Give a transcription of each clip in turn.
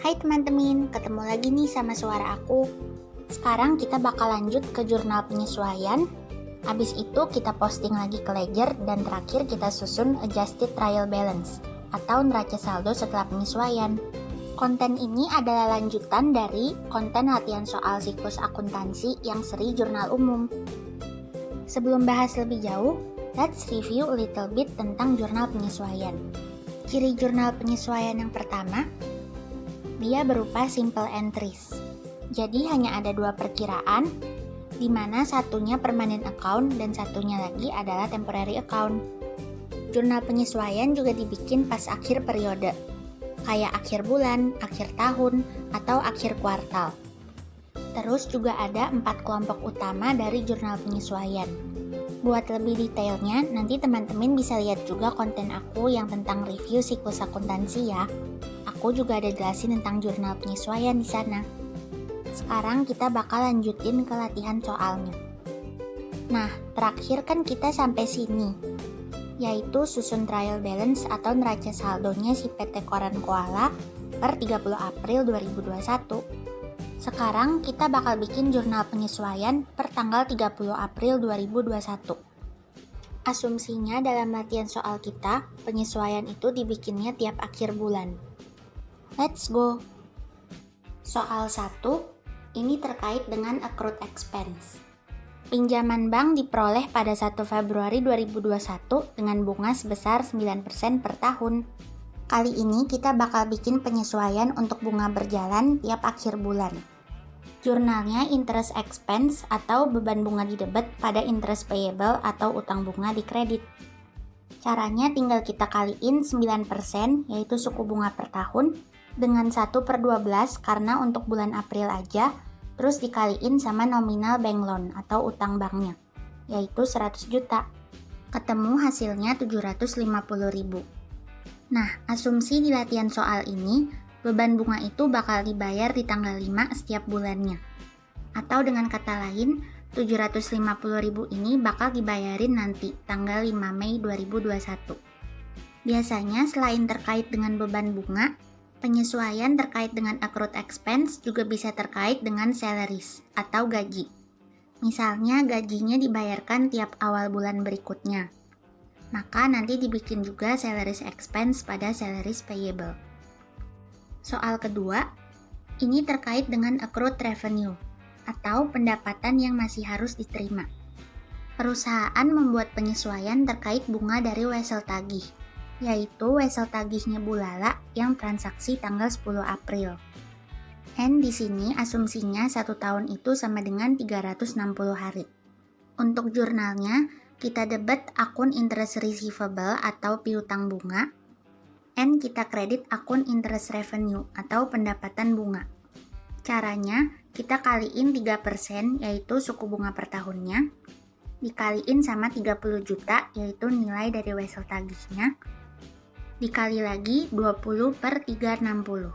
Hai teman-teman, ketemu lagi nih sama suara aku. Sekarang kita bakal lanjut ke jurnal penyesuaian. Habis itu kita posting lagi ke Ledger dan terakhir kita susun adjusted trial balance atau neraca saldo setelah penyesuaian. Konten ini adalah lanjutan dari konten latihan soal siklus akuntansi yang seri jurnal umum. Sebelum bahas lebih jauh, let's review a little bit tentang jurnal penyesuaian. Ciri jurnal penyesuaian yang pertama, dia berupa simple entries. Jadi hanya ada dua perkiraan, di mana satunya permanent account dan satunya lagi adalah temporary account. Jurnal penyesuaian juga dibikin pas akhir periode, kayak akhir bulan, akhir tahun, atau akhir kuartal. Terus juga ada 4 kelompok utama dari jurnal penyesuaian. Buat lebih detailnya, nanti teman-teman bisa lihat juga konten aku yang tentang review siklus akuntansi ya. Aku juga ada jelasin tentang jurnal penyesuaian di sana. Sekarang kita bakal lanjutin ke latihan soalnya. Nah, terakhir kan kita sampai sini, yaitu susun trial balance atau neraca saldonya si PT Koran Koala per 30 April 2021. Sekarang kita bakal bikin jurnal penyesuaian per tanggal 30 April 2021. Asumsinya dalam latihan soal kita, penyesuaian itu dibikinnya tiap akhir bulan. Let's go! Soal 1, ini terkait dengan accrued expense. Pinjaman bank diperoleh pada 1 Februari 2021 dengan bunga sebesar 9% per tahun. Kali ini kita bakal bikin penyesuaian untuk bunga berjalan tiap akhir bulan. Jurnalnya interest expense atau beban bunga di debit pada interest payable atau utang bunga di kredit. Caranya tinggal kita kaliin 9% yaitu suku bunga per tahun dengan 1/12 karena untuk bulan April aja, terus dikaliin sama nominal bank loan atau utang banknya, yaitu 100 juta. Ketemu hasilnya 750.000. Nah, asumsi di latihan soal ini, beban bunga itu bakal dibayar di tanggal 5 setiap bulannya. Atau dengan kata lain, 750.000 ini bakal dibayarin nanti tanggal 5 Mei 2021. Biasanya selain terkait dengan beban bunga, penyesuaian terkait dengan accrued expense juga bisa terkait dengan salaries atau gaji. Misalnya gajinya dibayarkan tiap awal bulan berikutnya. Maka nanti dibikin juga salaries expense pada salaries payable. Soal kedua, ini terkait dengan accrued revenue atau pendapatan yang masih harus diterima. Perusahaan membuat penyesuaian terkait bunga dari wesel tagih, yaitu wesel tagihnya Bu Lala yang transaksi tanggal 10 April. And di sini asumsinya 1 tahun itu sama dengan 360 hari. Untuk jurnalnya, kita debit akun interest receivable atau piutang bunga, and kita kredit akun interest revenue atau pendapatan bunga. Caranya, kita kaliin 3% yaitu suku bunga per tahunnya, dikaliin sama 30 juta yaitu nilai dari wesel tagihnya, dikali lagi 20/360.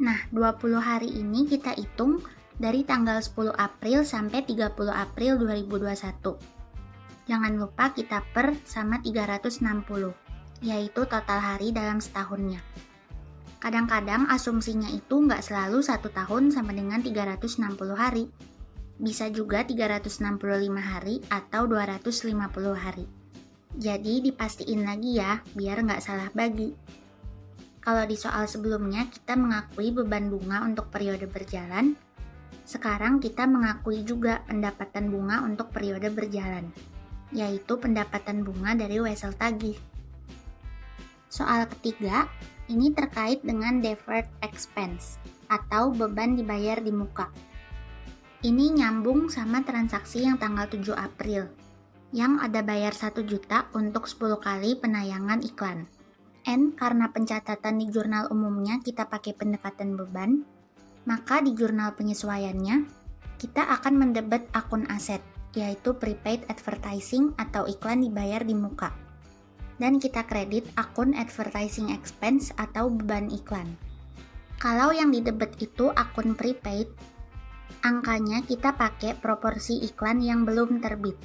Nah, 20 hari ini kita hitung dari tanggal 10 April sampai 30 April 2021. Jangan lupa kita per sama 360, yaitu total hari dalam setahunnya. Kadang-kadang asumsinya itu nggak selalu 1 tahun sama dengan 360 hari. Bisa juga 365 hari atau 250 hari. Jadi dipastiin lagi ya, biar nggak salah bagi. Kalau di soal sebelumnya kita mengakui beban bunga untuk periode berjalan, sekarang kita mengakui juga pendapatan bunga untuk periode berjalan, yaitu pendapatan bunga dari wesel tagih. Soal ketiga, ini terkait dengan deferred expense atau beban dibayar di muka. Ini nyambung sama transaksi yang tanggal 7 April, yang ada bayar 1 juta untuk 10 kali penayangan iklan. And karena pencatatan di jurnal umumnya kita pakai pendekatan beban, maka di jurnal penyesuaiannya, kita akan mendebet akun aset, yaitu prepaid advertising atau iklan dibayar di muka. Dan kita kredit akun advertising expense atau beban iklan. Kalau yang didebet itu akun prepaid, angkanya kita pakai proporsi iklan yang belum terbit,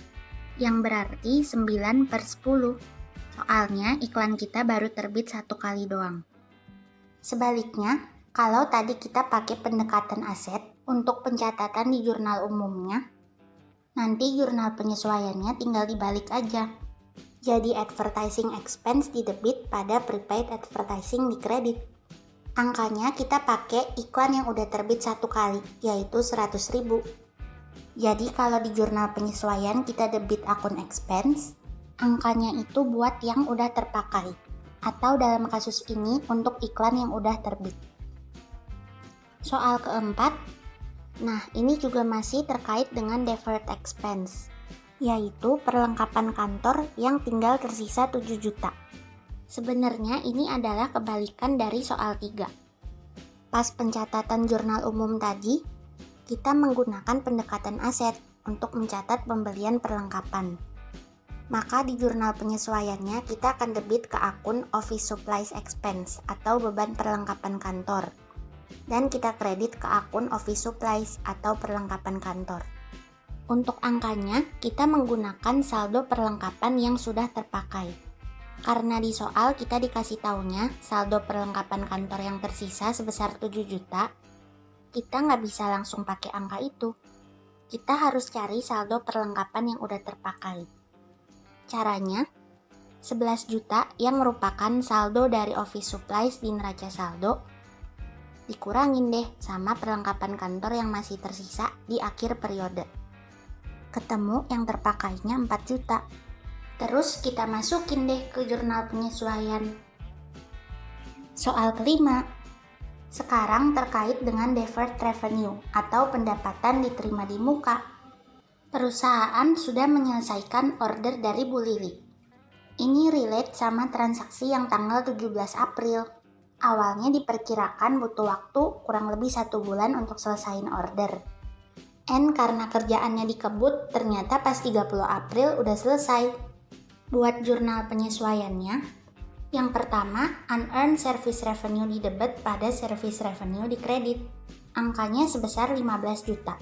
yang berarti 9/10. Soalnya iklan kita baru terbit 1 kali doang. Sebaliknya, Kalau tadi kita pakai pendekatan aset untuk pencatatan di jurnal umumnya, nanti jurnal penyesuaiannya tinggal dibalik aja. Jadi advertising expense di debit pada prepaid advertising di kredit. Angkanya kita pakai iklan yang udah terbit satu kali, yaitu 100.000. Jadi kalau di jurnal penyesuaian kita debit akun expense, angkanya itu buat yang udah terpakai, atau dalam kasus ini untuk iklan yang udah terbit. Soal keempat, nah ini juga masih terkait dengan deferred expense, yaitu perlengkapan kantor yang tinggal tersisa 7 juta. Sebenarnya ini adalah kebalikan dari soal 3. Pas pencatatan jurnal umum tadi, kita menggunakan pendekatan aset untuk mencatat pembelian perlengkapan. Maka di jurnal penyesuaiannya kita akan debit ke akun office supplies expense atau beban perlengkapan kantor. Dan kita kredit ke akun office supplies atau perlengkapan kantor. Untuk angkanya, kita menggunakan saldo perlengkapan yang sudah terpakai. Karena di soal kita dikasih taunya saldo perlengkapan kantor yang tersisa sebesar 7 juta, kita nggak bisa langsung pakai angka itu. Kita harus cari saldo perlengkapan yang udah terpakai. Caranya, 11 juta yang merupakan saldo dari office supplies di neraca saldo, dikurangin deh sama perlengkapan kantor yang masih tersisa di akhir periode. Ketemu yang terpakainya 4 juta. Terus kita masukin deh ke jurnal penyesuaian. Soal kelima, sekarang terkait dengan deferred revenue atau pendapatan diterima di muka. Perusahaan sudah menyelesaikan order dari Bu Lili. Ini relate sama transaksi yang tanggal 17 April. Awalnya diperkirakan butuh waktu kurang lebih 1 bulan untuk selesaiin order. And karena kerjaannya dikebut, ternyata pas 30 April udah selesai. Buat jurnal penyesuaiannya, yang pertama, unearned service revenue di debit pada service revenue di kredit. Angkanya sebesar 15 juta.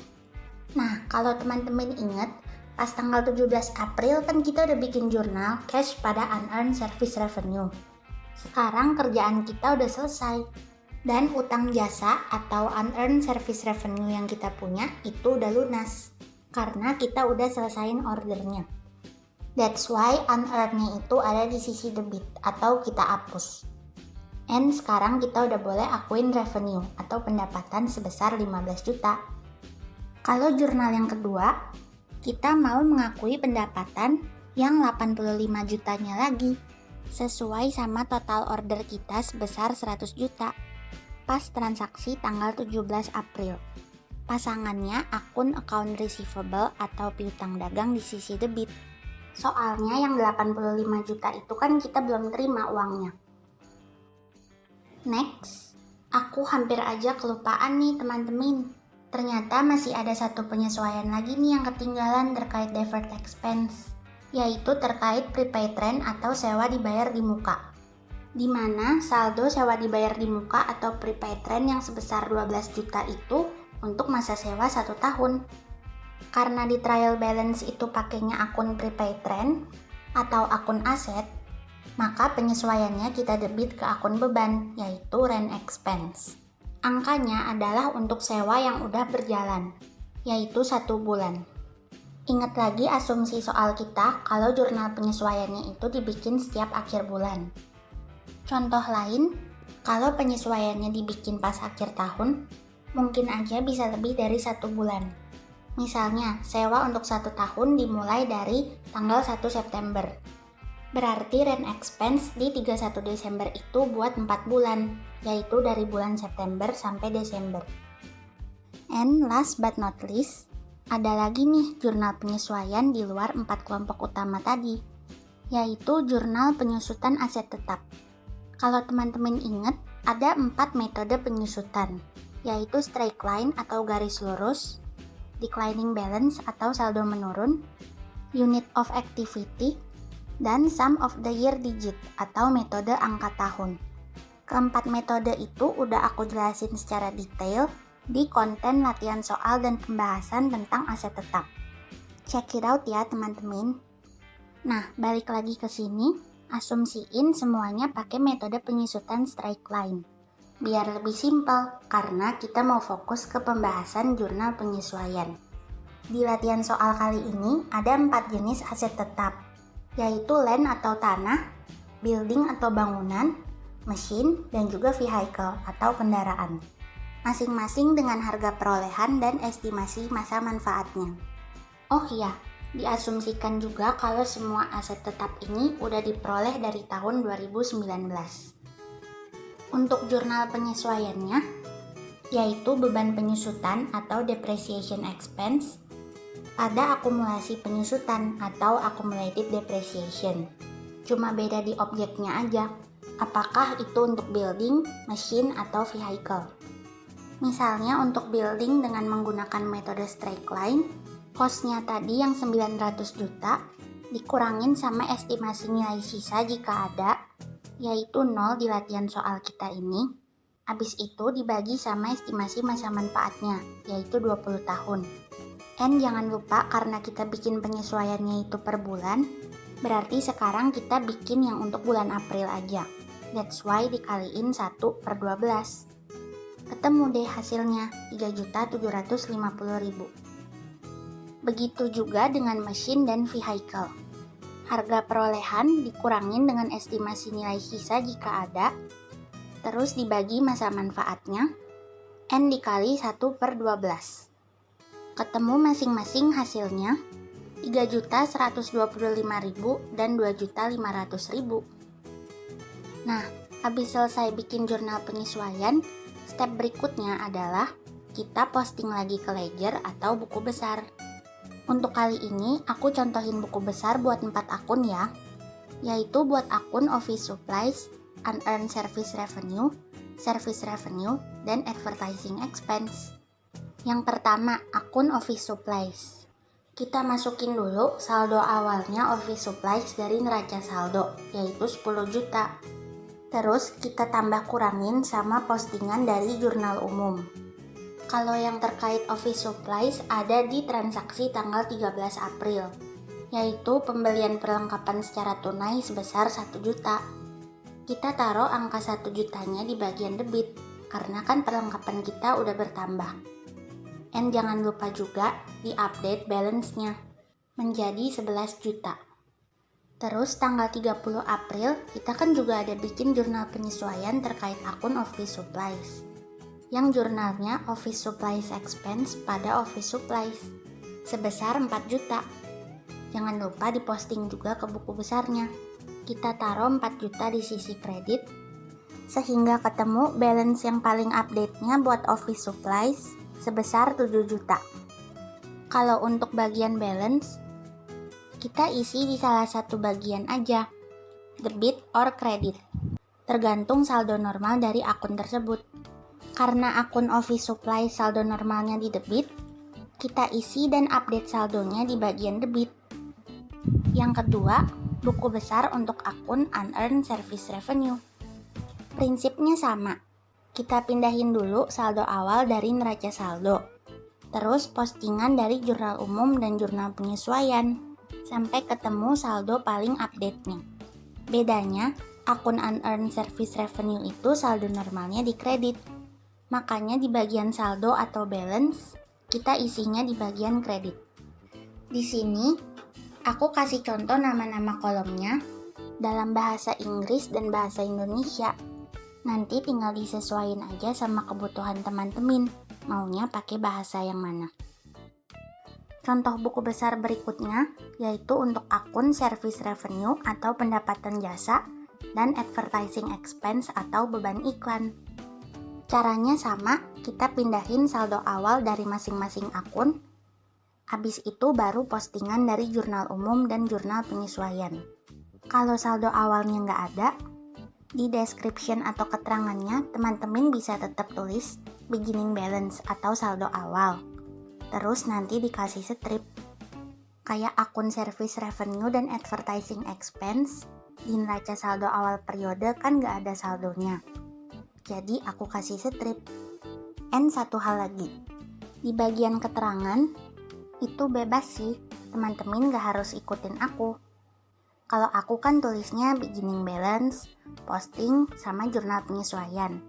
Nah, kalau teman-teman ingat, pas tanggal 17 April kan kita udah bikin jurnal cash pada unearned service revenue. Sekarang kerjaan kita udah selesai. Dan utang jasa atau unearned service revenue yang kita punya itu udah lunas. Karena kita udah selesaiin ordernya. That's why unearned-nya itu ada di sisi debit atau kita hapus. And sekarang kita udah boleh akuin revenue atau pendapatan sebesar 15 juta. Kalau jurnal yang kedua, kita mau mengakui pendapatan yang 85 jutanya lagi, sesuai sama total order kita sebesar 100 juta, pas transaksi tanggal 17 April. Pasangannya akun account receivable atau piutang dagang di sisi debit. Soalnya yang 85 juta itu kan kita belum terima uangnya. Next, aku hampir aja kelupaan nih teman-teman. Ternyata masih ada satu penyesuaian lagi nih yang ketinggalan terkait deferred expense, yaitu terkait prepaid rent atau sewa dibayar di muka. Di mana saldo sewa dibayar di muka atau prepaid rent yang sebesar 12 juta itu untuk masa sewa 1 tahun. Karena di trial balance itu pakainya akun prepaid rent atau akun aset, maka penyesuaiannya kita debit ke akun beban, yaitu rent expense. Angkanya adalah untuk sewa yang udah berjalan, yaitu 1 bulan. Ingat lagi asumsi soal kita kalau jurnal penyesuaiannya itu dibikin setiap akhir bulan. Contoh lain, kalau penyesuaiannya dibikin pas akhir tahun, mungkin aja bisa lebih dari 1 bulan. Misalnya, sewa untuk 1 tahun dimulai dari tanggal 1 September. Berarti rent expense di 31 Desember itu buat 4 bulan, yaitu dari bulan September sampai Desember. And last but not least, ada lagi nih jurnal penyesuaian di luar 4 kelompok utama tadi, yaitu jurnal penyusutan aset tetap. Kalau teman-teman ingat, ada 4 metode penyusutan, yaitu straight line atau garis lurus, declining balance atau saldo menurun, unit of activity, dan sum of the year digit atau metode angka tahun. Keempat metode itu udah aku jelasin secara detail di konten latihan soal dan pembahasan tentang aset tetap. Check it out ya teman-teman. Nah, balik lagi ke sini, asumsiin semuanya pakai metode penyusutan straight line. Biar lebih simpel, karena kita mau fokus ke pembahasan jurnal penyesuaian. Di latihan soal kali ini ada 4 jenis aset tetap, yaitu land atau tanah, building atau bangunan, mesin, dan juga vehicle atau kendaraan. Masing-masing dengan harga perolehan dan estimasi masa manfaatnya. Oh iya, diasumsikan juga kalau semua aset tetap ini udah diperoleh dari tahun 2019. Untuk jurnal penyesuaiannya, yaitu beban penyusutan atau depreciation expense, ada akumulasi penyusutan atau accumulated depreciation. Cuma beda di objeknya aja, apakah itu untuk building, mesin, atau vehicle. Misalnya untuk building dengan menggunakan metode straight line, cost-nya tadi yang 900 juta dikurangin sama estimasi nilai sisa jika ada, yaitu 0 di latihan soal kita ini. Habis itu dibagi sama estimasi masa manfaatnya, yaitu 20 tahun. And jangan lupa karena kita bikin penyesuaiannya itu per bulan, berarti sekarang kita bikin yang untuk bulan April aja. That's why dikaliin 1/12. Ketemu deh hasilnya, 3.750.000. Begitu juga dengan mesin dan vehicle. Harga perolehan dikurangin dengan estimasi nilai sisa jika ada, terus dibagi masa manfaatnya, N dikali 1/12. Ketemu masing-masing hasilnya, 3.125.000 dan 2.500.000. Nah, habis selesai bikin jurnal penyesuaian, step berikutnya adalah kita posting lagi ke ledger atau buku besar. Untuk kali ini, aku contohin buku besar buat 4 akun ya, yaitu buat akun Office Supplies, Unearned Service Revenue, dan Advertising Expense. Yang pertama, akun Office Supplies. Kita masukin dulu saldo awalnya Office Supplies dari neraca saldo, yaitu 10 juta. Terus kita tambah kurangin sama postingan dari jurnal umum. Kalau yang terkait Office Supplies ada di transaksi tanggal 13 April, yaitu pembelian perlengkapan secara tunai sebesar 1 juta. Kita taruh angka 1 jutanya di bagian debit, karena kan perlengkapan kita udah bertambah. And jangan lupa juga di-update balance-nya, menjadi 11 juta. Terus tanggal 30 April, kita kan juga ada bikin jurnal penyesuaian terkait akun Office Supplies, yang jurnalnya Office Supplies Expense pada Office Supplies sebesar 4 juta. Jangan lupa diposting juga ke buku besarnya. Kita taruh 4 juta di sisi kredit, sehingga ketemu balance yang paling update-nya buat Office Supplies sebesar 7 juta. Kalau untuk bagian balance, kita isi di salah satu bagian aja, debit or credit, tergantung saldo normal dari akun tersebut. Karena akun Office Supply saldo normalnya di debit, kita isi dan update saldonya di bagian debit. Yang kedua, buku besar untuk akun Unearned Service Revenue. Prinsipnya sama, kita pindahin dulu saldo awal dari neraca saldo, terus postingan dari jurnal umum dan jurnal penyesuaian, sampai ketemu saldo paling update-nya. Bedanya, akun Unearned Service Revenue itu saldo normalnya di kredit. Makanya di bagian saldo atau balance, kita isinya di bagian kredit. Di sini, aku kasih contoh nama-nama kolomnya dalam bahasa Inggris dan bahasa Indonesia. Nanti tinggal disesuaikan aja sama kebutuhan teman-teman, maunya pakai bahasa yang mana. Contoh buku besar berikutnya, yaitu untuk akun Service Revenue atau pendapatan jasa, dan Advertising Expense atau beban iklan. Caranya sama, kita pindahin saldo awal dari masing-masing akun, habis itu baru postingan dari jurnal umum dan jurnal penyesuaian. Kalau saldo awalnya nggak ada, di description atau keterangannya teman-teman bisa tetap tulis beginning balance atau saldo awal. Terus nanti dikasih strip. Kayak akun Service Revenue dan Advertising Expense, di neraca saldo awal periode kan nggak ada saldonya. Jadi aku kasih strip. And satu hal lagi, di bagian keterangan itu bebas sih, teman-teman gak harus ikutin aku. Kalau aku kan tulisnya beginning balance, posting, sama jurnal penyesuaian.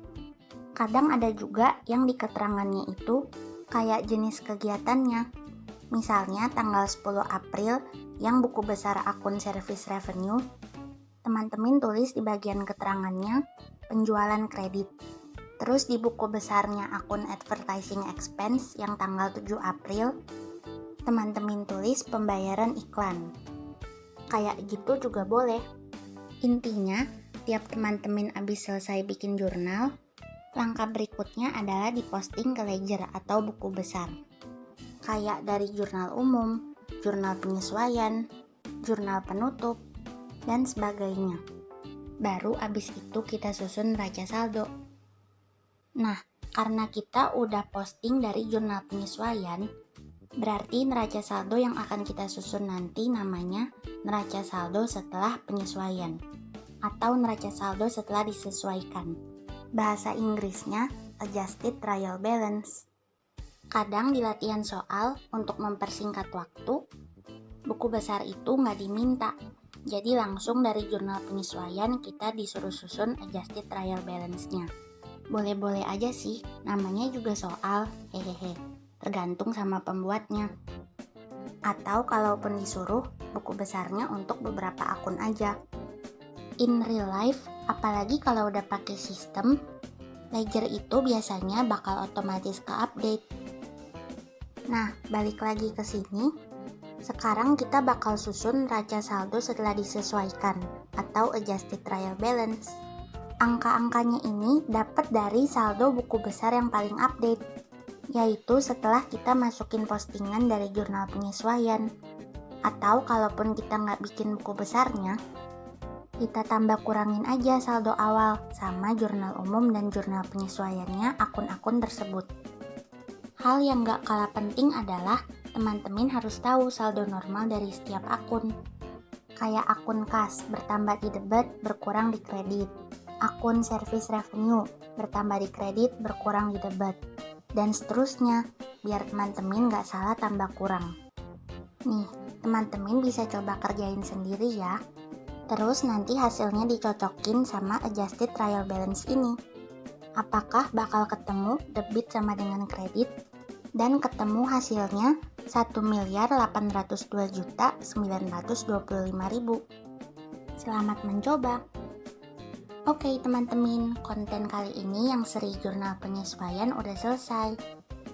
Kadang ada juga yang di keterangannya itu kayak jenis kegiatannya. Misalnya tanggal 10 April yang buku besar akun service revenue, teman-teman tulis di bagian keterangannya penjualan kredit. Terus di buku besarnya akun advertising expense yang tanggal 7 April, teman-teman tulis pembayaran iklan. Kayak gitu juga boleh. Intinya, tiap teman-teman habis selesai bikin jurnal, langkah berikutnya adalah diposting ke ledger atau buku besar. Kayak dari jurnal umum, jurnal penyesuaian, jurnal penutup, dan sebagainya. Baru abis itu kita susun neraca saldo. Nah, karena kita udah posting dari jurnal penyesuaian, berarti neraca saldo yang akan kita susun nanti namanya neraca saldo setelah penyesuaian atau neraca saldo setelah disesuaikan. Bahasa Inggrisnya adjusted trial balance. Kadang di latihan soal untuk mempersingkat waktu, buku besar itu nggak diminta. Jadi langsung dari jurnal penyesuaian kita disuruh susun adjusted trial balance-nya. Boleh-boleh aja sih, namanya juga soal, hehehe. Tergantung sama pembuatnya. Atau kalaupun disuruh, buku besarnya untuk beberapa akun aja. In real life, apalagi kalau udah pakai sistem, ledger itu biasanya bakal otomatis ke-update. Nah, balik lagi ke sini. Sekarang kita bakal susun neraca saldo setelah disesuaikan atau adjusted trial balance. Angka-angkanya ini dapat dari saldo buku besar yang paling update, yaitu setelah kita masukin postingan dari jurnal penyesuaian. Atau kalaupun kita nggak bikin buku besarnya, kita tambah kurangin aja saldo awal sama jurnal umum dan jurnal penyesuaiannya akun-akun tersebut. Hal yang nggak kalah penting adalah teman-teman harus tahu saldo normal dari setiap akun. Kayak akun kas bertambah di debit, berkurang di kredit. Akun service revenue bertambah di kredit, berkurang di debit. Dan seterusnya, biar teman-teman nggak salah tambah kurang. Nih, teman-teman bisa coba kerjain sendiri ya. Terus nanti hasilnya dicocokin sama adjusted trial balance ini. Apakah bakal ketemu debit sama dengan kredit? Dan ketemu hasilnya 1.802.925.000. Selamat mencoba. Oke teman-teman, konten kali ini yang seri jurnal penyesuaian udah selesai.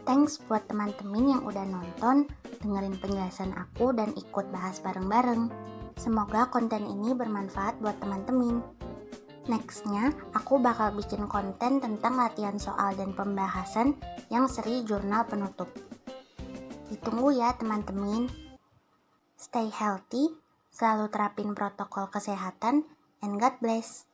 Thanks buat teman-teman yang udah nonton, dengerin penjelasan aku dan ikut bahas bareng-bareng. Semoga konten ini bermanfaat buat teman-teman. Nextnya, aku bakal bikin konten tentang latihan soal dan pembahasan yang seri jurnal penutup. Ditunggu ya teman-teman. Stay healthy, selalu terapin protokol kesehatan, and God bless.